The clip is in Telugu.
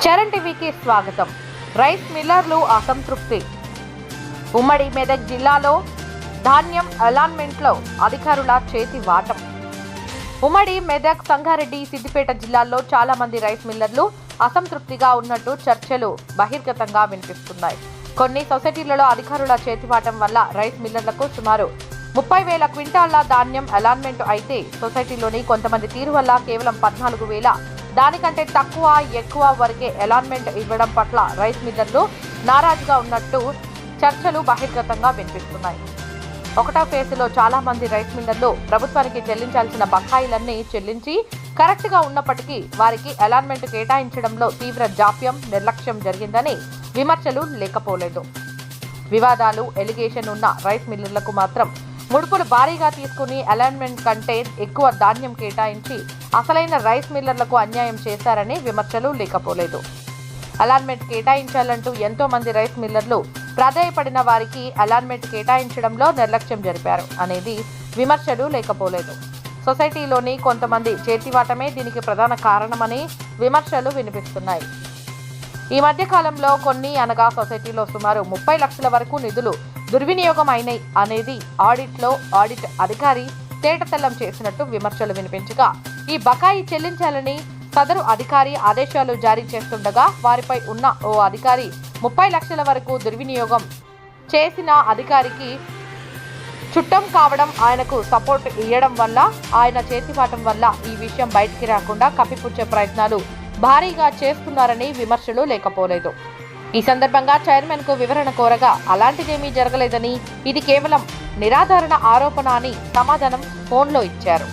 చరణ్ టీవీకి స్వాగతం. రైస్ మిల్లర్లు అసంతృప్తి. ఉమ్మడి మెదక్ జిల్లాలో ధాన్యం అలాట్మెంట్లో అధికారుల చేతి వాటం. ఉమ్మడి మెదక్, సంగారెడ్డి, సిద్దిపేట జిల్లాల్లో చాలా మంది రైస్ మిల్లర్లు అసంతృప్తిగా ఉన్నట్టు చర్చలు బహిర్గతంగా వినిపిస్తున్నాయి. కొన్ని సొసైటీలలో అధికారుల చేతివాటం వల్ల రైస్ మిల్లర్లకు సుమారు 30,000 క్వింటాళ్ల ధాన్యం అలాట్మెంట్ అయితే సొసైటీలోని కొంతమంది తీరు వల్ల కేవలం 14,000, దానికంటే తక్కువ ఎక్కువ వరకే అలాట్మెంట్ ఇవ్వడం పట్ల రైస్ మిల్లర్లు నారాజుగా ఉన్నట్టు చర్చలు బహిర్గతంగా వినిపిస్తున్నాయి. ఒకటో ఫేజ్లో చాలా మంది రైస్ మిల్లర్లు ప్రభుత్వానికి చెల్లించాల్సిన బకాయిలన్నీ చెల్లించి కరెక్ట్ గా ఉన్నప్పటికీ వారికి అలాట్మెంట్ కేటాయించడంలో తీవ్ర జాప్యం, నిర్లక్ష్యం జరిగిందని విమర్శలు లేకపోలేదు. వివాదాలు, ఎలిగేషన్ ఉన్న రైస్ మిల్లర్లకు మాత్రం ముడుపులు భారీగా తీసుకుని అలాట్మెంట్ కంటే ఎక్కువ ధాన్యం కేటాయించి అసలైన రైస్ మిల్లర్లకు అన్యాయం చేశారని విమర్శలు లేకపోలేదు. అలాట్మెంట్ కేటాయించాలంటూ ఎంతో మంది రైస్ మిల్లర్లు ప్రాధాయపడిన వారికి అలాట్మెంట్ కేటాయించడంలో నిర్లక్ష్యం జరిపారు అనేది విమర్శలు లేకపోలేదు. సొసైటీలోని కొంతమంది చేతివాటమే దీనికి ప్రధాన కారణమని విమర్శలు వినిపిస్తున్నాయి. ఈ మధ్య కాలంలో కొన్ని సొసైటీలో సుమారు 30 లక్షల వరకు నిధులు దుర్వినియోగం అయినాయి అనేది ఆడిట్ అధికారి తేటతెల్లం చేసినట్టు విమర్శలు వినిపించగా, ఈ బకాయి చెల్లించాలని సదరు అధికారి ఆదేశాలు జారీ చేస్తుండగా వారిపై ఉన్న ఓ అధికారి 30 లక్షల వరకు దుర్వినియోగం చేసిన అధికారికి చుట్టం కావడం, ఆయనకు సపోర్ట్ ఇవ్వడం వల్ల, ఆయన చేతివాటం వల్ల ఈ విషయం బయటికి రాకుండా కప్పిపుచ్చే ప్రయత్నాలు భారీగా చేస్తున్నారని విమర్శలు లేకపోలేదు. ఈ సందర్భంగా చైర్మన్ కు వివరణ కోరగా అలాంటిదేమీ జరగలేదని, ఇది కేవలం నిరాధారణ ఆరోపణ అని సమాధానం ఫోన్లో ఇచ్చారు.